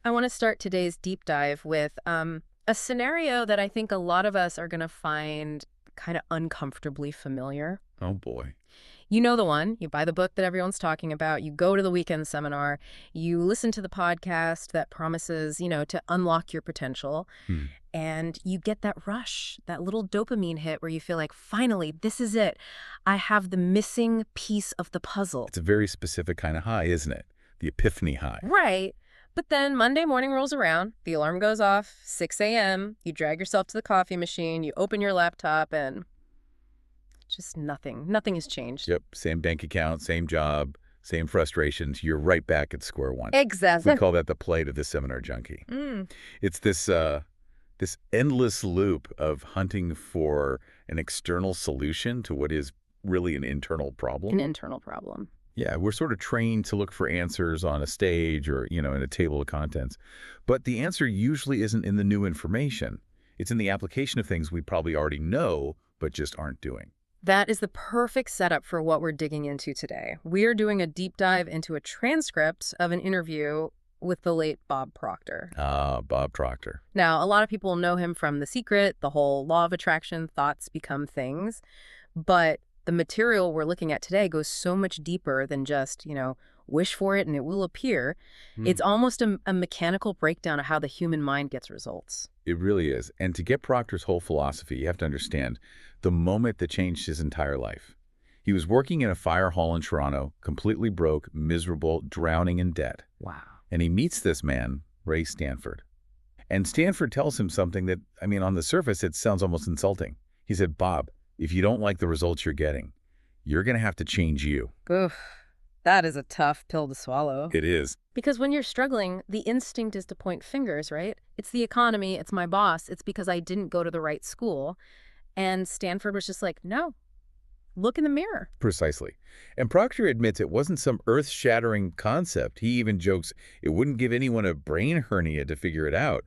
I want to start today's deep dive with a scenario that I think a lot of us are going to find kind of uncomfortably familiar. Oh boy. You know the one. You buy the book that everyone's talking about. You go to the weekend seminar. You listen to the podcast that promises, to unlock your potential. Hmm. And you get that rush, that little dopamine hit where you feel like, finally, this is it. I have the missing piece of the puzzle. It's a very specific kind of high, isn't it? The epiphany high. Right. But then Monday morning rolls around, the alarm goes off, 6 a.m., you drag yourself to the coffee machine, you open your laptop, and just nothing. Nothing has changed. Yep. Same bank account, same job, same frustrations. You're right back at square one. We Exactly. call that the plight of the seminar junkie. It's this endless loop of hunting for an external solution to what is really an internal problem. An internal problem. Yeah, we're sort of trained to look for answers on a stage or, in a table of contents. But the answer usually isn't in the new information. It's in the application of things we probably already know, but just aren't doing. That is the perfect setup for what we're digging into today. We are doing a deep dive into a transcript of an interview with the late Bob Proctor. Ah, Bob Proctor. Now, a lot of people know him from The Secret, the whole law of attraction, thoughts become things. But the material we're looking at today goes so much deeper than just, wish for it and it will appear. It's almost a mechanical breakdown of how the human mind gets results. It really is. And to get Proctor's whole philosophy, you have to understand the moment that changed his entire life. He was working in a fire hall in Toronto, completely broke, miserable, drowning in debt. Wow. And he meets this man, Ray Stanford. And Stanford tells him something that, on the surface, it sounds almost insulting. He said, Bob, if you don't like the results you're getting, you're going to have to change you. Oof, that is a tough pill to swallow. It is. Because when you're struggling, the instinct is to point fingers, right? It's the economy, it's my boss, it's because I didn't go to the right school. And Stanford was just like, no, look in the mirror. Precisely. And Proctor admits it wasn't some earth-shattering concept. He even jokes it wouldn't give anyone a brain hernia to figure it out.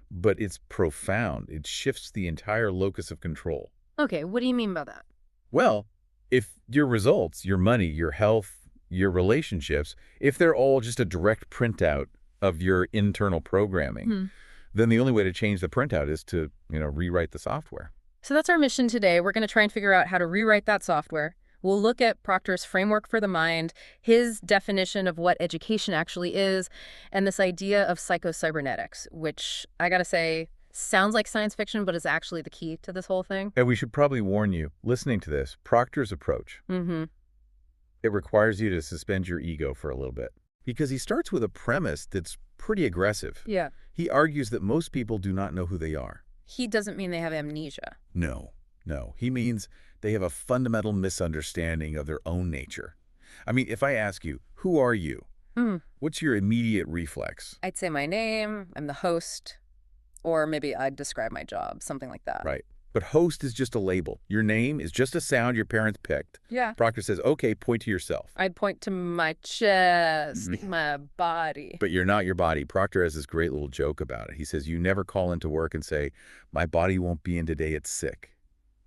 But it's profound. It shifts the entire locus of control. Okay, what do you mean by that? Well, if your results, your money, your health, your relationships, if they're all just a direct printout of your internal programming, then the only way to change the printout is to, rewrite the software. So that's our mission today. We're going to try and figure out how to rewrite that software. We'll look at Proctor's framework for the mind, his definition of what education actually is, and this idea of psychocybernetics, which I gotta say sounds like science fiction, but is actually the key to this whole thing. And we should probably warn you, listening to this, Proctor's approach, it requires you to suspend your ego for a little bit. Because he starts with a premise that's pretty aggressive. Yeah. He argues that most people do not know who they are. He doesn't mean they have amnesia. No. He means they have a fundamental misunderstanding of their own nature. If I ask you, who are you? What's your immediate reflex? I'd say my name, I'm the host, or maybe I'd describe my job, something like that. Right. But host is just a label. Your name is just a sound your parents picked. Yeah. Proctor says, okay, point to yourself. I'd point to my chest, my body. But you're not your body. Proctor has this great little joke about it. He says, you never call into work and say, my body won't be in today, it's sick.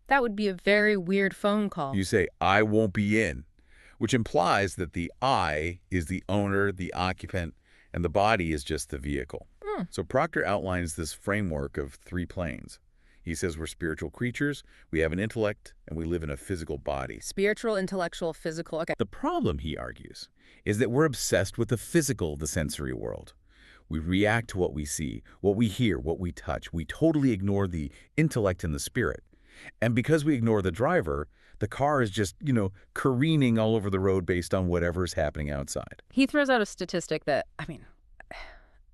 That would be a very weird phone call. You say, I won't be in, which implies that the I is the owner, the occupant, and the body is just the vehicle. So Proctor outlines this framework of 3 planes. He says we're spiritual creatures, we have an intellect, and we live in a physical body. Spiritual, intellectual, physical. Okay. The problem, he argues, is that we're obsessed with the physical, the sensory world. We react to what we see, what we hear, what we touch. We totally ignore the intellect and the spirit. And because we ignore the driver, the car is just, careening all over the road based on whatever's happening outside. He throws out a statistic that,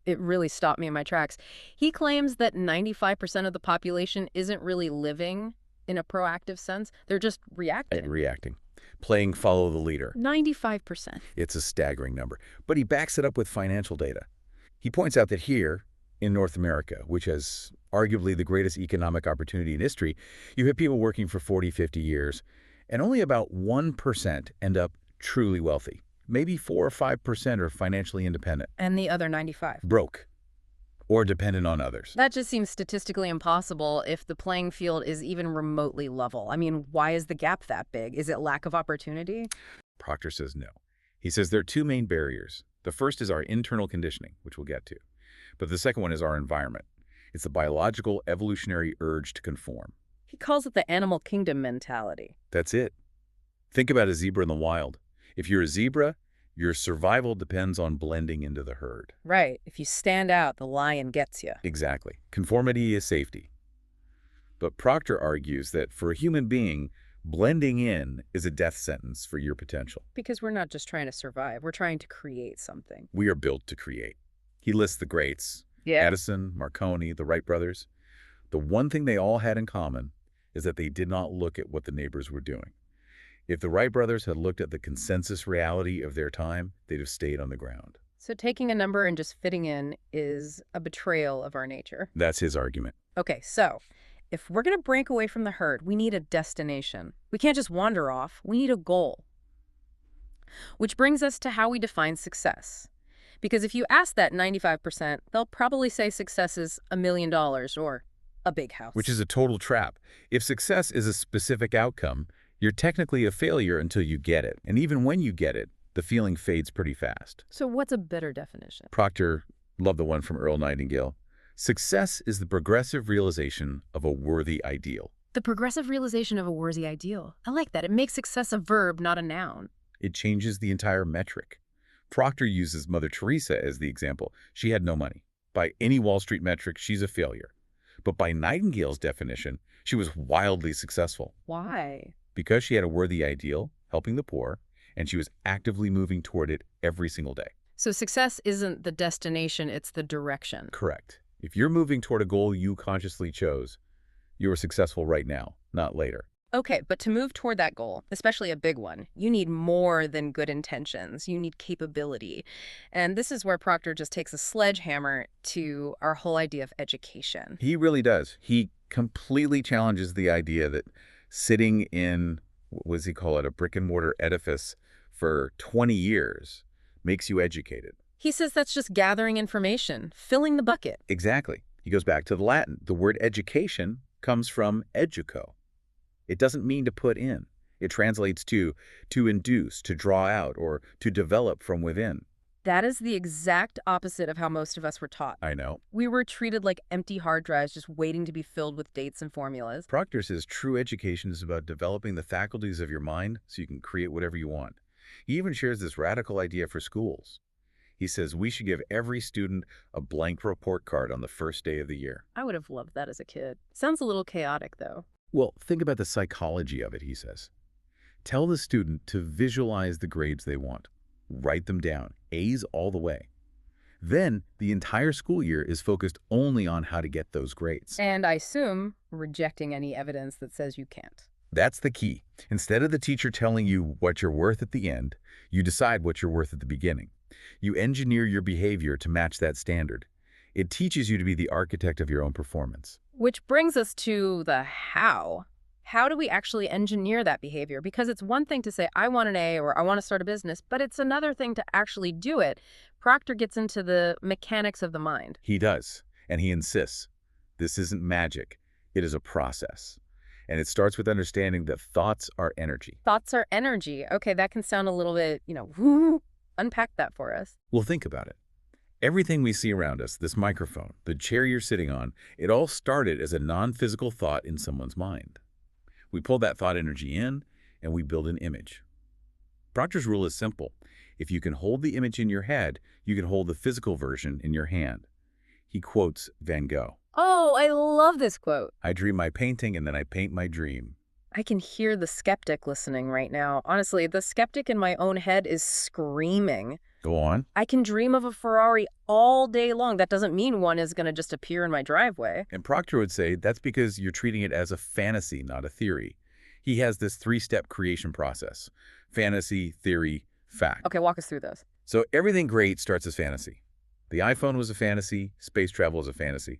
it really stopped me in my tracks. He claims that 95% of the population isn't really living in a proactive sense. They're just reacting. Reacting. Playing follow the leader. 95%. It's a staggering number. But he backs it up with financial data. He points out that here, in North America, which has arguably the greatest economic opportunity in history, you have people working for 40, 50 years, and only about 1% end up truly wealthy. Maybe 4 or 5% are financially independent. And the other 95. Broke. Or dependent on others. That just seems statistically impossible if the playing field is even remotely level. Why is the gap that big? Is it lack of opportunity? Proctor says no. He says there are 2 main barriers. The first is our internal conditioning, which we'll get to. But the second one is our environment. It's the biological evolutionary urge to conform. He calls it the animal kingdom mentality. That's it. Think about a zebra in the wild. If you're a zebra, your survival depends on blending into the herd. Right. If you stand out, the lion gets you. Exactly. Conformity is safety. But Proctor argues that for a human being, blending in is a death sentence for your potential. Because we're not just trying to survive, we're trying to create something. We are built to create. He lists the greats, Yeah. Edison, Marconi, the Wright brothers. The one thing they all had in common is that they did not look at what the neighbors were doing. If the Wright brothers had looked at the consensus reality of their time, they'd have stayed on the ground. So taking a number and just fitting in is a betrayal of our nature. That's his argument. Okay, so if we're going to break away from the herd, we need a destination. We can't just wander off. We need a goal. Which brings us to how we define success. Because if you ask that 95%, they'll probably say success is $1 million or a big house. Which is a total trap. If success is a specific outcome, you're technically a failure until you get it. And even when you get it, the feeling fades pretty fast. So what's a better definition? Proctor loved the one from Earl Nightingale. Success is the progressive realization of a worthy ideal. The progressive realization of a worthy ideal. I like that. It makes success a verb, not a noun. It changes the entire metric. Proctor uses Mother Teresa as the example. She had no money. By any Wall Street metric, she's a failure. But by Nightingale's definition, she was wildly successful. Why? Because she had a worthy ideal, helping the poor, and she was actively moving toward it every single day. So success isn't the destination, it's the direction. Correct. If you're moving toward a goal you consciously chose, you are successful right now, not later. Okay, but to move toward that goal, especially a big one, you need more than good intentions. You need capability. And this is where Proctor just takes a sledgehammer to our whole idea of education. He really does. He completely challenges the idea that sitting in, what does he call it, a brick-and-mortar edifice for 20 years makes you educated. He says that's just gathering information, filling the bucket. Exactly. He goes back to the Latin. The word education comes from educo. It doesn't mean to put in. It translates to induce, to draw out, or to develop from within. That is the exact opposite of how most of us were taught. I know. We were treated like empty hard drives just waiting to be filled with dates and formulas. Proctor says true education is about developing the faculties of your mind so you can create whatever you want. He even shares this radical idea for schools. He says we should give every student a blank report card on the first day of the year. I would have loved that as a kid. Sounds a little chaotic, though. Well, think about the psychology of it, he says. Tell the student to visualize the grades they want. Write them down, A's all the way. Then, the entire school year is focused only on how to get those grades. And I assume rejecting any evidence that says you can't. That's the key. Instead of the teacher telling you what you're worth at the end, you decide what you're worth at the beginning. You engineer your behavior to match that standard. It teaches you to be the architect of your own performance. Which brings us to the how. How do we actually engineer that behavior? Because it's one thing to say, I want an A or I want to start a business, but it's another thing to actually do it. Proctor gets into the mechanics of the mind. He does, and he insists. This isn't magic. It is a process. And it starts with understanding that thoughts are energy. Thoughts are energy. Okay, that can sound a little bit, woo. Unpack that for us. Well, think about it. Everything we see around us, this microphone, the chair you're sitting on, it all started as a non-physical thought in someone's mind. We pull that thought energy in, and we build an image. Proctor's rule is simple. If you can hold the image in your head, you can hold the physical version in your hand. He quotes Van Gogh. Oh, I love this quote. I dream my painting, and then I paint my dream. I can hear the skeptic listening right now. Honestly, the skeptic in my own head is screaming. Go on. I can dream of a Ferrari all day long. That doesn't mean one is going to just appear in my driveway. And Proctor would say that's because you're treating it as a fantasy, not a theory. He has this three-step creation process. Fantasy, theory, fact. Okay, walk us through this. So everything great starts as fantasy. The iPhone was a fantasy. Space travel was a fantasy.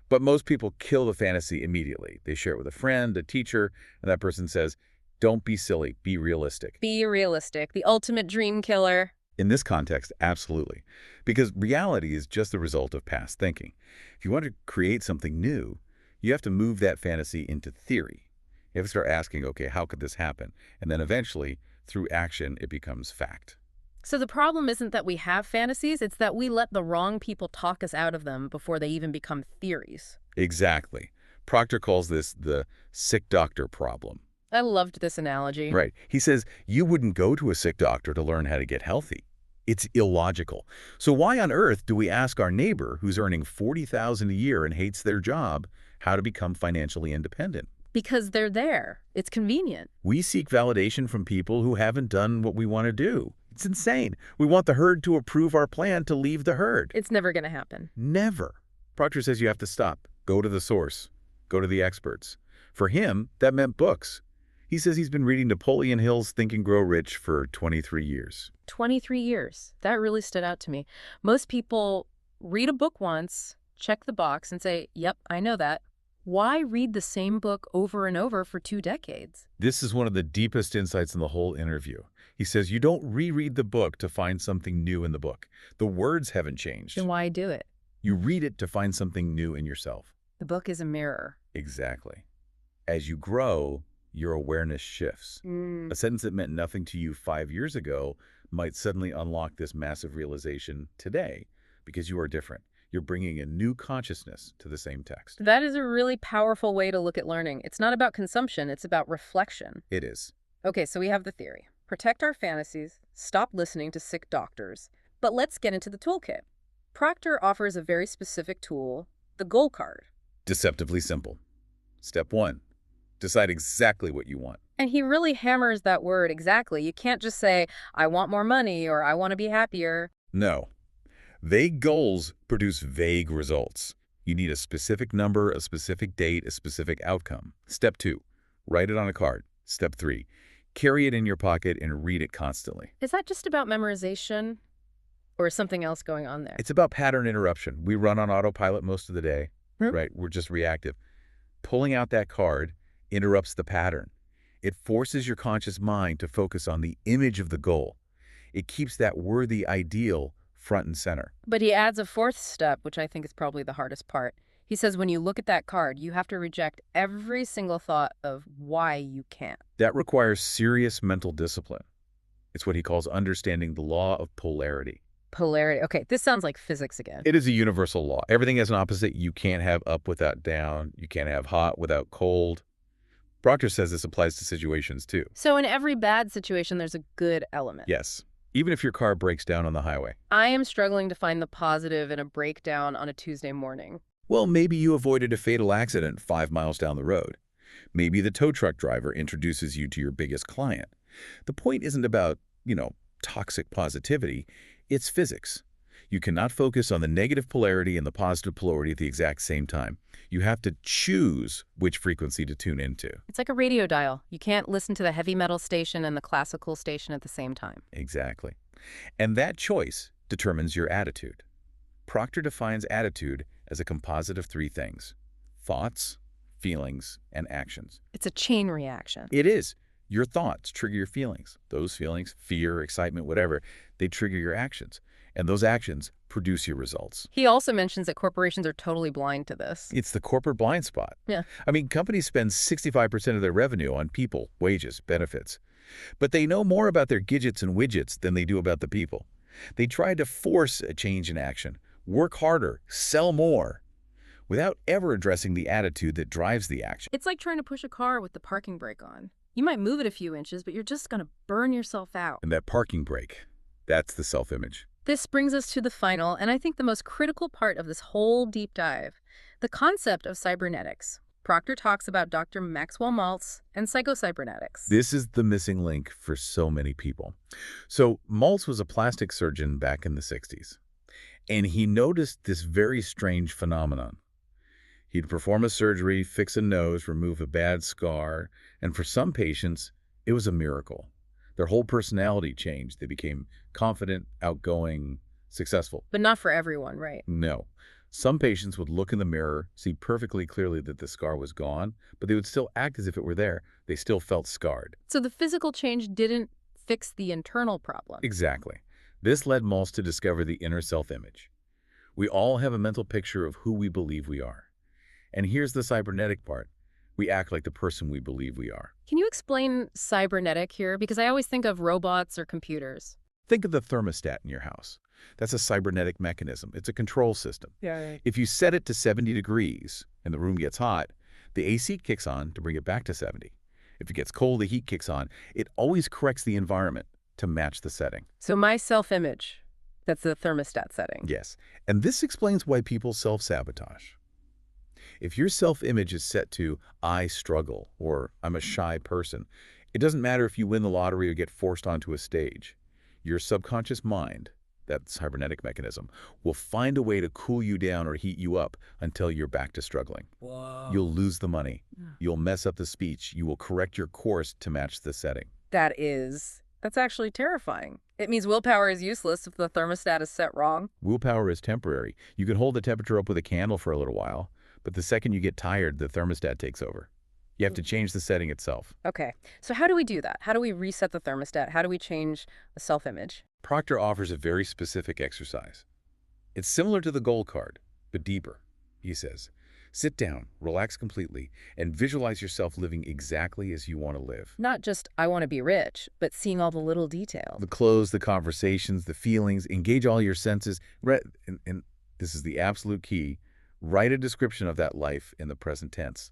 But most people kill the fantasy immediately. They share it with a friend, a teacher, and that person says, don't be silly, be realistic. Be realistic. The ultimate dream killer. In this context, absolutely. Because reality is just the result of past thinking. If you want to create something new, you have to move that fantasy into theory. You have to start asking, okay, how could this happen? And then eventually, through action, it becomes fact. So the problem isn't that we have fantasies, it's that we let the wrong people talk us out of them before they even become theories. Exactly. Proctor calls this the sick doctor problem. I loved this analogy. Right. He says you wouldn't go to a sick doctor to learn how to get healthy. It's illogical. So why on earth do we ask our neighbor who's earning $40,000 a year and hates their job how to become financially independent? Because they're there. It's convenient. We seek validation from people who haven't done what we want to do. It's insane. We want the herd to approve our plan to leave the herd. It's never going to happen. Never. Proctor says you have to stop. Go to the source. Go to the experts. For him, that meant books. He says he's been reading Napoleon Hill's Think and Grow Rich for 23 years. 23 years. That really stood out to me. Most people read a book once, check the box, and say, yep, I know that. Why read the same book over and over for 2 decades? This is one of the deepest insights in the whole interview. He says you don't reread the book to find something new in the book. The words haven't changed. Then why do it? You read it to find something new in yourself. The book is a mirror. Exactly. As you grow, your awareness shifts. A sentence that meant nothing to you 5 years ago might suddenly unlock this massive realization today because you are different. You're bringing a new consciousness to the same text. That is a really powerful way to look at learning. It's not about consumption, it's about reflection. It is. Okay, so we have the theory. Protect our fantasies, stop listening to sick doctors. But let's get into the toolkit. Proctor offers a very specific tool, the goal card. Deceptively simple. Step 1. Decide exactly what you want. And he really hammers that word exactly. You can't just say, I want more money or I want to be happier. No. Vague goals produce vague results. You need a specific number, a specific date, a specific outcome. Step 2. Write it on a card. Step 3. Carry it in your pocket and read it constantly. Is that just about memorization or is something else going on there? It's about pattern interruption. We run on autopilot most of the day, right? We're just reactive. Pulling out that card interrupts the pattern. It forces your conscious mind to focus on the image of the goal. It keeps that worthy ideal front and center. But he adds a fourth step, which I think is probably the hardest part. He says when you look at that card, you have to reject every single thought of why you can't. That requires serious mental discipline. It's what he calls understanding the law of polarity. Polarity. Okay, this sounds like physics again. It is a universal law. Everything has an opposite. You can't have up without down. You can't have hot without cold. Proctor says this applies to situations too. So in every bad situation, there's a good element. Yes. Even if your car breaks down on the highway. I am struggling to find the positive in a breakdown on a Tuesday morning. Well, maybe you avoided a fatal accident 5 miles down the road. Maybe the tow truck driver introduces you to your biggest client. The point isn't about, toxic positivity. It's physics. You cannot focus on the negative polarity and the positive polarity at the exact same time. You have to choose which frequency to tune into. It's like a radio dial. You can't listen to the heavy metal station and the classical station at the same time. Exactly. And that choice determines your attitude. Proctor defines attitude as a composite of 3 things: thoughts, feelings, and actions. It's a chain reaction. It is. Your thoughts trigger your feelings. Those feelings, fear, excitement, whatever, they trigger your actions. And those actions produce your results. He also mentions that corporations are totally blind to this. It's the corporate blind spot. Yeah. I mean, companies spend 65% of their revenue on people, wages, benefits. But they know more about their gadgets and widgets than they do about the people. They try to force a change in action, work harder, sell more, without ever addressing the attitude that drives the action. It's like trying to push a car with the parking brake on. You might move it a few inches, but you're just going to burn yourself out. And that parking brake, that's the self-image. This brings us to the final, and I think the most critical part of this whole deep dive, the concept of cybernetics. Proctor talks about Dr. Maxwell Maltz and psychocybernetics. This is the missing link for so many people. So Maltz was a plastic surgeon back in the 60s, and he noticed this very strange phenomenon. He'd perform a surgery, fix a nose, remove a bad scar, and for some patients, it was a miracle. Their whole personality changed. They became confident, outgoing, successful. But not for everyone, right? No. Some patients would look in the mirror, see perfectly clearly that the scar was gone, but they would still act as if it were there. They still felt scarred. So the physical change didn't fix the internal problem. Exactly. This led Maltz to discover the inner self-image. We all have a mental picture of who we believe we are. And here's the cybernetic part. We act like the person we believe we are. Can you explain cybernetic here? Because I always think of robots or computers. Think of the thermostat in your house. That's a cybernetic mechanism. It's a control system. Yeah, yeah. If you set it to 70 degrees and the room gets hot, the AC kicks on to bring it back to 70. If it gets cold, the heat kicks on. It always corrects the environment to match the setting. So my self-image, that's the thermostat setting. Yes, and this explains why people self-sabotage. If your self-image is set to "I struggle" or "I'm a shy person," it doesn't matter if you win the lottery or get forced onto a stage. Your subconscious mind, that cybernetic mechanism, will find a way to cool you down or heat you up until you're back to struggling. Whoa. You'll lose the money. Yeah. You'll mess up the speech. You will correct your course to match the setting. That's actually terrifying. It means willpower is useless if the thermostat is set wrong. Willpower is temporary. You can hold the temperature up with a candle for a little while, but the second you get tired, the thermostat takes over. You have to change the setting itself. Okay, so how do we do that? How do we reset the thermostat? How do we change the self-image? Proctor offers a very specific exercise. It's similar to the goal card, but deeper, he says. Sit down, relax completely, and visualize yourself living exactly as you want to live. Not just, I want to be rich, but seeing all the little details. The clothes, the conversations, the feelings, engage all your senses. And this is the absolute key. Write a description of that life in the present tense.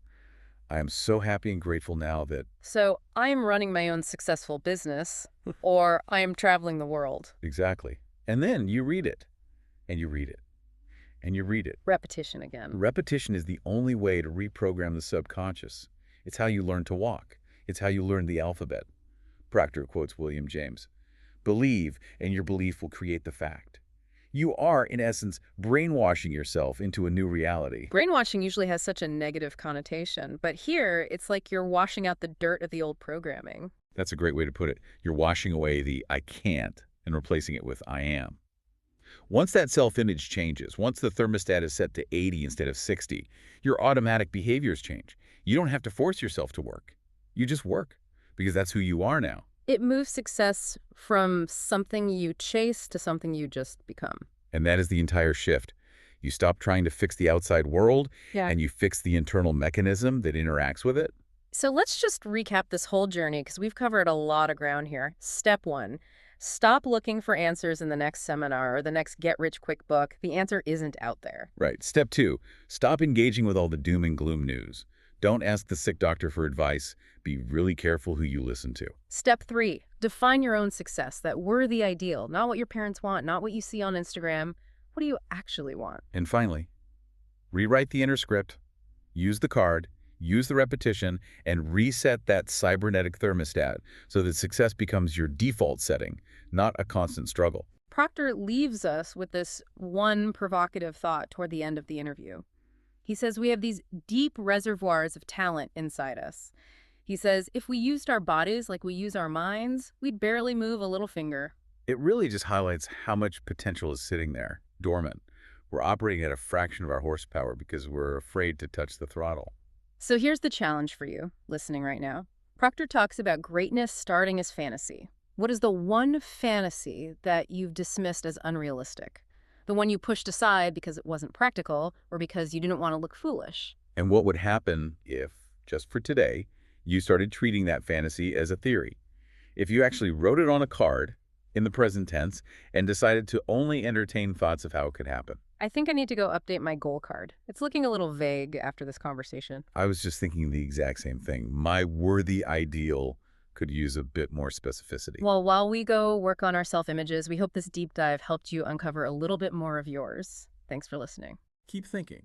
I am so happy and grateful now that... So, I am running my own successful business, or I am traveling the world. Exactly. And then you read it, and you read it, and you read it. Repetition again. Repetition is the only way to reprogram the subconscious. It's how you learn to walk. It's how you learn the alphabet. Proctor quotes William James. Believe, and your belief will create the fact. You are, in essence, brainwashing yourself into a new reality. Brainwashing usually has such a negative connotation, but here it's like you're washing out the dirt of the old programming. That's a great way to put it. You're washing away the "I can't" and replacing it with "I am." Once that self-image changes, once the thermostat is set to 80 instead of 60, your automatic behaviors change. You don't have to force yourself to work. You just work, because that's who you are now. It moves success from something you chase to something you just become. And that is the entire shift. You stop trying to fix the outside world, Yeah. and you fix the internal mechanism that interacts with it. So let's just recap this whole journey because we've covered a lot of ground here. Step 1, stop looking for answers in the next seminar or the next get-rich-quick book. The answer isn't out there. Right. Step 2, stop engaging with all the doom and gloom news. Don't ask the sick doctor for advice. Be really careful who you listen to. Step 3, define your own success, that worthy ideal, not what your parents want, not what you see on Instagram. What do you actually want? And finally, rewrite the inner script, use the card, use the repetition, and reset that cybernetic thermostat so that success becomes your default setting, not a constant struggle. Proctor leaves us with this one provocative thought toward the end of the interview. He says we have these deep reservoirs of talent inside us. He says if we used our bodies like we use our minds, we'd barely move a little finger. It really just highlights how much potential is sitting there, dormant. We're operating at a fraction of our horsepower because we're afraid to touch the throttle. So here's the challenge for you, listening right now. Proctor talks about greatness starting as fantasy. What is the one fantasy that you've dismissed as unrealistic? The one you pushed aside because it wasn't practical or because you didn't want to look foolish? And what would happen if, just for today, you started treating that fantasy as a theory? If you actually wrote it on a card in the present tense and decided to only entertain thoughts of how it could happen. I think I need to go update my goal card. It's looking a little vague after this conversation. I was just thinking the exact same thing. My worthy ideal could use a bit more specificity. Well, while we go work on our self-images, we hope this deep dive helped you uncover a little bit more of yours. Thanks for listening. Keep thinking.